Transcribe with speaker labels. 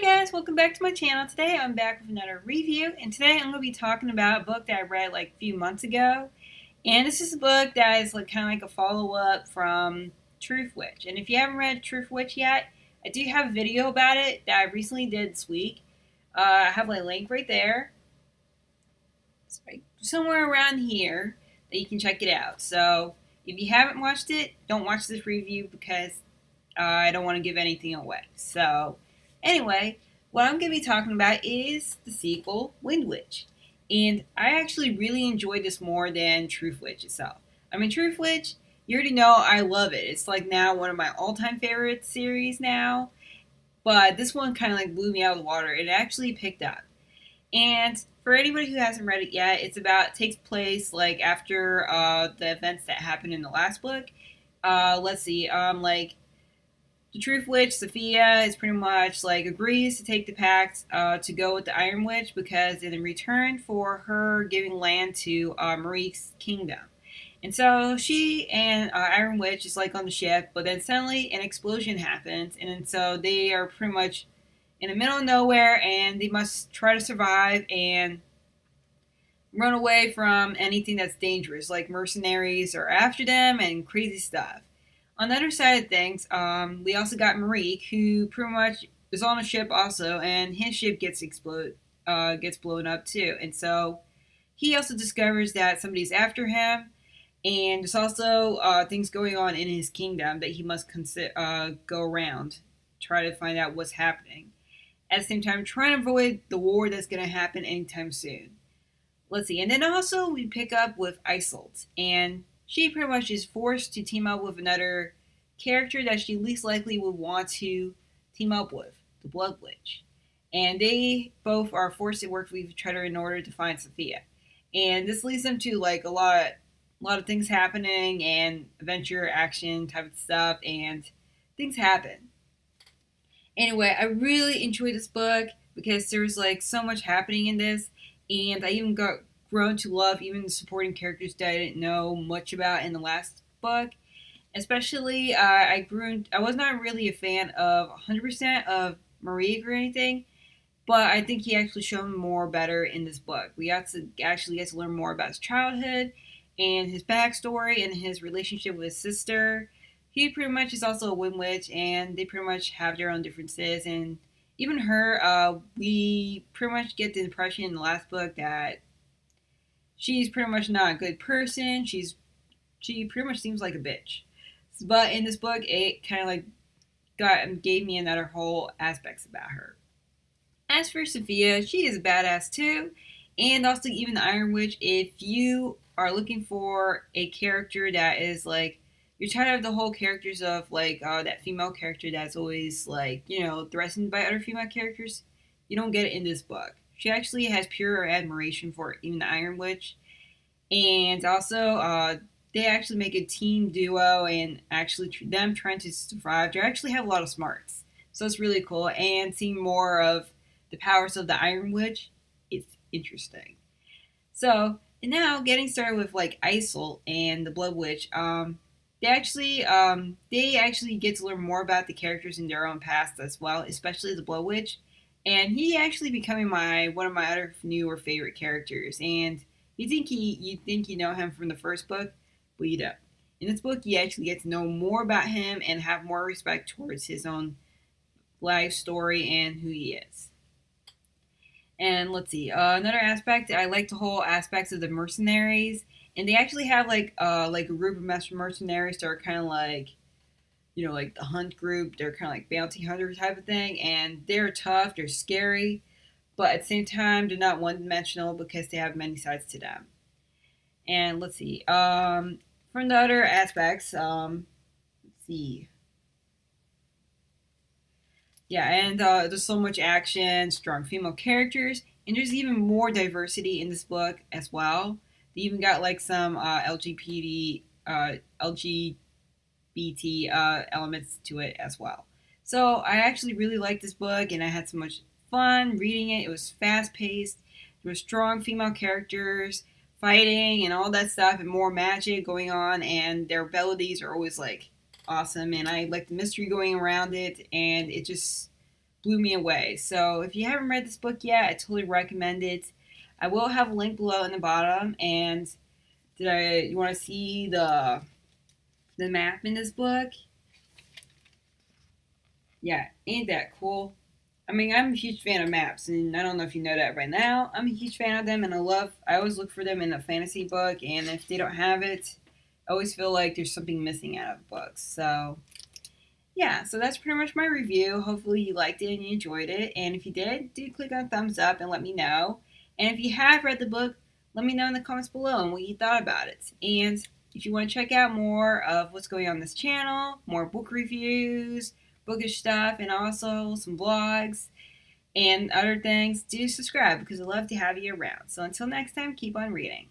Speaker 1: Hi guys, welcome back to my channel. Today I'm back with another review, and today I'm going to be talking about a book that I read like a few months ago. And this is a book that is like kind of like a follow-up from Witch. And if you haven't read Witch yet, I do have a video about it that I recently did this week. I have a link right there. It's right somewhere around here that you can check it out. So if you haven't watched it, don't watch this review because I don't want to give anything away. So anyway, what I'm going to be talking about is the sequel, Windwitch. And I actually really enjoyed this more than Witch itself. I mean, Witch, you already know I love it. It's like now one of my all-time favorite series now. But this one kind of like blew me out of the water. It actually picked up. And for anybody who hasn't read it yet, takes place like after the events that happened in the last book. Let's see, like the Truth Witch, Sophia, is pretty much like agrees to take the pact to go with the Iron Witch because in return for her giving land to Marique's kingdom. And so she and Iron Witch is like on the ship, but then suddenly an explosion happens, and so they are pretty much in the middle of nowhere, and they must try to survive and run away from anything that's dangerous, like mercenaries are after them and crazy stuff. On the other side of things, we also got Marique, who pretty much is on a ship also, and his ship gets blown up too. And so he also discovers that somebody's after him, and there's also things going on in his kingdom that he must go around, try to find out what's happening. At the same time, trying to avoid the war that's going to happen anytime soon. Let's see. And then also we pick up with Isolde, and she pretty much is forced to team up with another character that she least likely would want to team up with, the Blood Witch. And they both are forced to work with each other in order to find Sophia. And this leads them to like a lot of things happening and adventure, action type of stuff, and things happen. Anyway, I really enjoyed this book because there's like so much happening in this, and I even got grown to love even the supporting characters that I didn't know much about in the last book. Especially, I was not really a fan of 100% of Marique or anything, but I think he actually shown more better in this book. We actually get to learn more about his childhood and his backstory and his relationship with his sister. He pretty much is also a Windwitch, and they pretty much have their own differences. And even her, we pretty much get the impression in the last book that she's pretty much not a good person. She pretty much seems like a bitch. But in this book, it kind of like gave me another whole aspects about her. As for Sophia, she is a badass too, and also even the Iron Witch. If you are looking for a character that is like you're tired of the whole characters of like that female character that's always like threatened by other female characters, you don't get it in this book. She actually has pure admiration for even the Iron Witch, and also they actually make a team duo, and actually them trying to survive. They actually have a lot of smarts, so it's really cool. And seeing more of the powers of the Iron Witch, it's interesting. So and now getting started with like Isolde and the Blood Witch. They actually get to learn more about the characters in their own past as well, especially the Blood Witch. And he actually becoming one of my other newer favorite characters. And you think you know him from the first book, but you don't. In this book, you actually get to know more about him and have more respect towards his own life story and who he is. And let's see, another aspect, I like the whole aspects of the mercenaries. And they actually have like a group of master mercenaries that are kind of like, like the hunt group. They're kind of like bounty hunter type of thing. And they're tough, they're scary. But at the same time, they're not one-dimensional because they have many sides to them. And let's see, from the other aspects, let's see. Yeah, and there's so much action, strong female characters, and there's even more diversity in this book as well. They even got like some LGBT elements to it as well. So I actually really liked this book, and I had so much fun reading it. It was fast-paced. There were strong female characters fighting and all that stuff, and more magic going on, and their abilities are always like awesome, and I like the mystery going around it, and it just blew me away. So if you haven't read this book yet, I totally recommend it. I will have a link below in the bottom. And you want to see the map in this book? Yeah, ain't that cool? I mean, I'm a huge fan of maps, and I don't know if you know that right now. I'm a huge fan of them, and I always look for them in a fantasy book, and if they don't have it, I always feel like there's something missing out of books. So, yeah, so that's pretty much my review. Hopefully you liked it and you enjoyed it, and if you did, do click on thumbs up and let me know. And if you have read the book, let me know in the comments below and what you thought about it. And if you want to check out more of what's going on this channel, more book reviews, bookish stuff, and also some vlogs and other things, do subscribe because I'd love to have you around. So until next time, keep on reading.